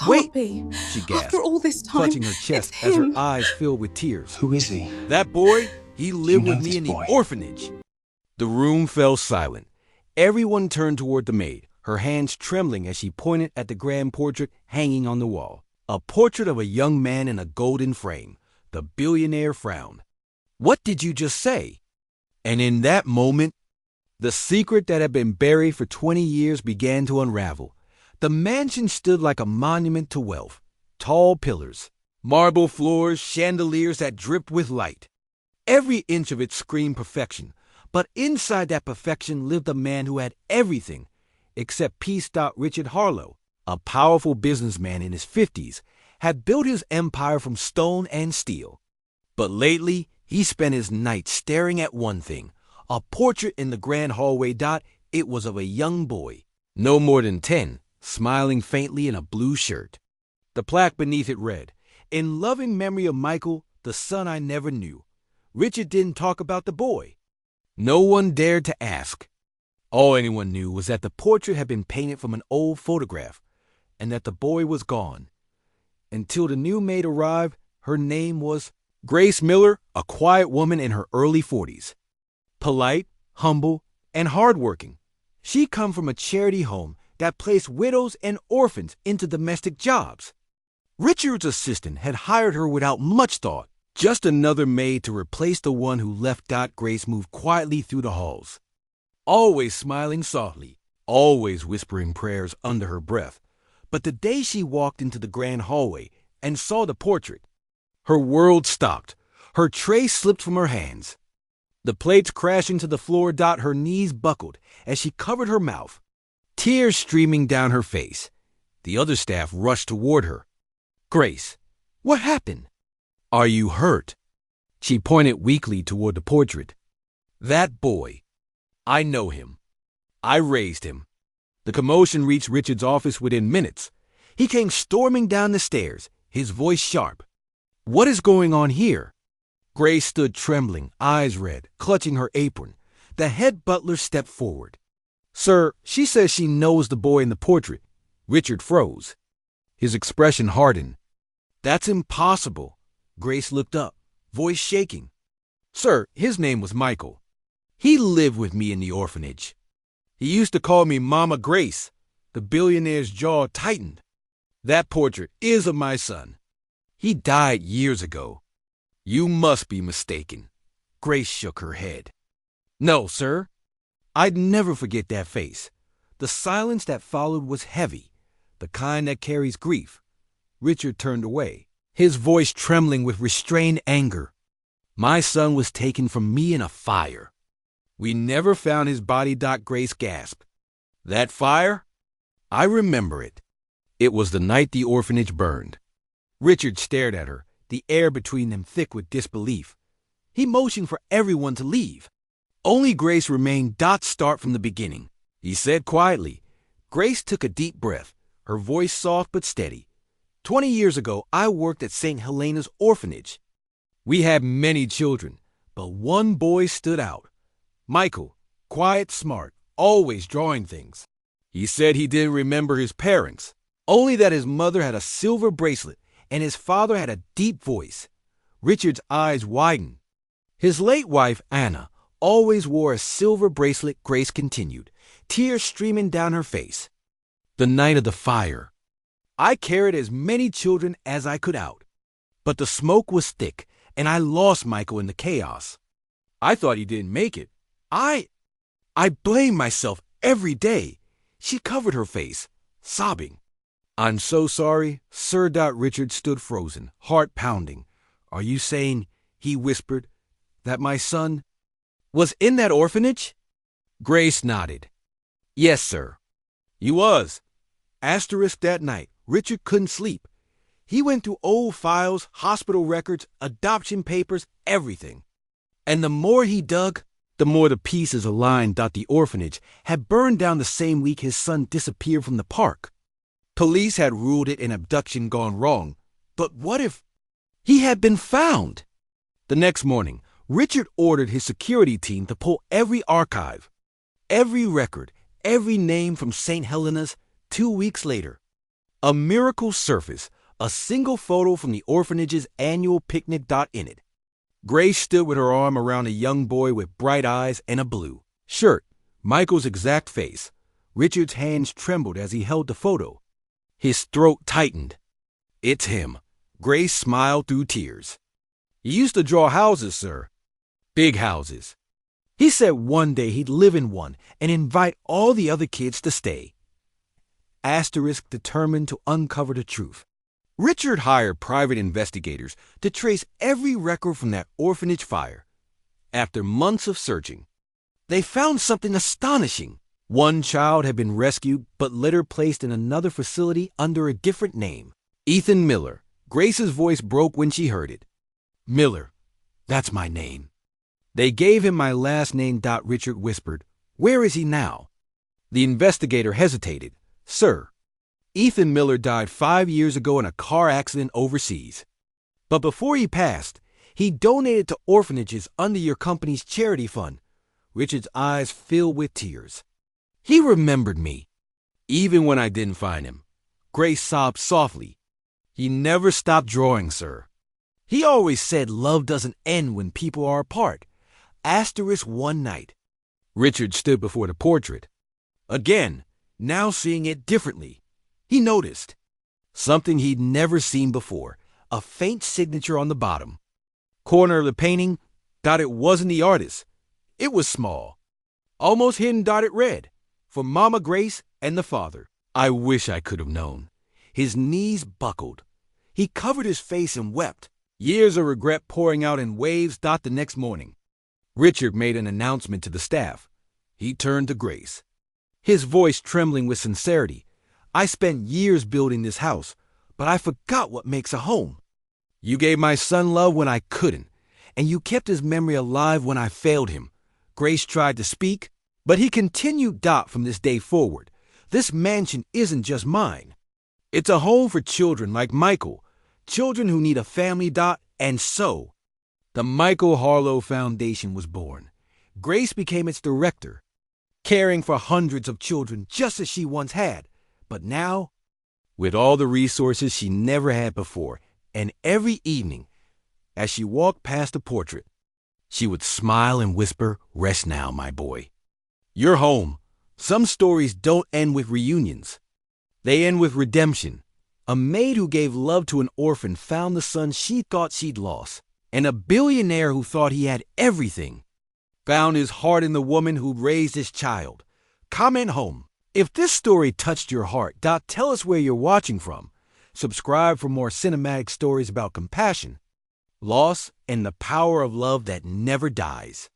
can't Wait, be. she gasped, After all this time, clutching her chest it's as her him. eyes filled with tears. Who is he? That boy, he lived know with me this in the boy? orphanage. The room fell silent. Everyone turned toward the maid, her hands trembling as she pointed at the grand portrait hanging on the wall. A portrait of a young man in a golden frame. The billionaire frowned. What did you just say? And in that moment, the secret that had been buried for 20 years began to unravel. The mansion stood like a monument to wealth. Tall pillars, marble floors, chandeliers that dripped with light. Every inch of it screamed perfection. But inside that perfection lived a man who had everything except peace. Richard Harlow, a powerful businessman in his 50s, had built his empire from stone and steel. But lately, he spent his nights staring at one thing, a portrait in the grand hallway. It was of a young boy, no more than 10, smiling faintly in a blue shirt. The plaque beneath it read, "In loving memory of Michael, the son I never knew." Richard didn't talk about the boy. No one dared to ask. All anyone knew was that the portrait had been painted from an old photograph, and that the boy was gone. Until the new maid arrived, her name was Grace Miller, a quiet woman in her early 40s. Polite, humble, and hardworking. She come from a charity home that placed widows and orphans into domestic jobs. Richard's assistant had hired her without much thought. Just another maid to replace the one who left. Grace moved quietly through the halls, always smiling softly, always whispering prayers under her breath. But the day she walked into the grand hallway and saw the portrait, her world stopped. Her tray slipped from her hands. The plates crashing to the floor. Her knees buckled as she covered her mouth, tears streaming down her face. The other staff rushed toward her. "Grace, what happened? Are you hurt?" She pointed weakly toward the portrait. "That boy. I know him. I raised him." The commotion reached Richard's office within minutes. He came storming down the stairs, his voice sharp. "What is going on here?" Grace stood trembling, eyes red, clutching her apron. The head butler stepped forward. "Sir, she says she knows the boy in the portrait." Richard froze. His expression hardened. "That's impossible." Grace looked up, voice shaking. "Sir, his name was Michael. He lived with me in the orphanage. He used to call me Mama Grace." The billionaire's jaw tightened. "That portrait is of my son. He died years ago." "You must be mistaken." Grace shook her head. "No, sir. I'd never forget that face." The silence that followed was heavy, the kind that carries grief. Richard turned away, his voice trembling with restrained anger. "My son was taken from me in a fire. We never found his body." Grace gasped. "That fire? I remember it. It was the night the orphanage burned." Richard stared at her, the air between them thick with disbelief. He motioned for everyone to leave. Only Grace remained. "Start from the beginning," he said quietly. Grace took a deep breath, her voice soft but steady. 20 years ago, I worked at St. Helena's orphanage. We had many children, but one boy stood out. Michael, quiet, smart, always drawing things. He said he didn't remember his parents, only that his mother had a silver bracelet and his father had a deep voice. Richard's eyes widened. His late wife, Anna, always wore a silver bracelet. Grace continued, tears streaming down her face. The night of the fire, I carried as many children as I could out, but the smoke was thick and I lost Michael in the chaos. I thought he didn't make it. I blame myself every day. She covered her face, sobbing. "I'm so sorry, Sir." Richard stood frozen, heart pounding. "Are you saying," he whispered, "that my son was in that orphanage?" Grace nodded. "Yes, sir. He was." Asterisk that night, Richard couldn't sleep. He went through old files, hospital records, adoption papers, everything. And the more he dug, the more the pieces aligned. The orphanage had burned down the same week his son disappeared from the park. Police had ruled it an abduction gone wrong. But what if he had been found? The next morning, Richard ordered his security team to pull every archive, every record, every name from St. Helena's. 2 weeks later, A miracle surfaced, a single photo from the orphanage's annual picnic. In it, Grace stood with her arm around a young boy with bright eyes and a blue shirt, Michael's exact face. Richard's hands trembled as he held the photo. His throat tightened. "It's him." Grace smiled through tears. "He used to draw houses, sir. Big houses. He said one day he'd live in one and invite all the other kids to stay." Asterisk determined to uncover the truth. Richard hired private investigators to trace every record from that orphanage fire. After months of searching, they found something astonishing. One child had been rescued, but later placed in another facility under a different name. Ethan Miller. Grace's voice broke when she heard it. "Miller, that's my name." "They gave him my last name." Richard whispered. "Where is he now?" The investigator hesitated. "Sir, Ethan Miller died 5 years ago in a car accident overseas. But before he passed, he donated to orphanages under your company's charity fund." Richard's eyes filled with tears. "He remembered me, even when I didn't find him." Grace sobbed softly. "He never stopped drawing, sir. He always said love doesn't end when people are apart." Asterisk one night. Richard stood before the portrait. Again, now seeing it differently, he noticed something he'd never seen before, a faint signature on the bottom corner of the painting. It wasn't the artist. It was small, almost hidden. It read, "For Mama Grace and the father." I wish I could have known. His knees buckled. He covered his face and wept, years of regret pouring out in waves. The next morning, Richard made an announcement to the staff. He turned to Grace, his voice trembling with sincerity. "I spent years building this house, but I forgot what makes a home. You gave my son love when I couldn't, and you kept his memory alive when I failed him." Grace tried to speak, but he continued. "From this day forward, this mansion isn't just mine. It's a home for children like Michael, children who need a family. And so, the Michael Harlow Foundation was born. Grace became its director, caring for hundreds of children just as she once had, but now, with all the resources she never had before. And every evening, as she walked past the portrait, she would smile and whisper, 'Rest now, my boy. You're home.' Some stories don't end with reunions. They end with redemption. A maid who gave love to an orphan found the son she thought she'd lost. And a billionaire who thought he had everything found his heart in the woman who raised his child. Comment home. If this story touched your heart, tell us where you're watching from. Subscribe for more cinematic stories about compassion, loss, and the power of love that never dies.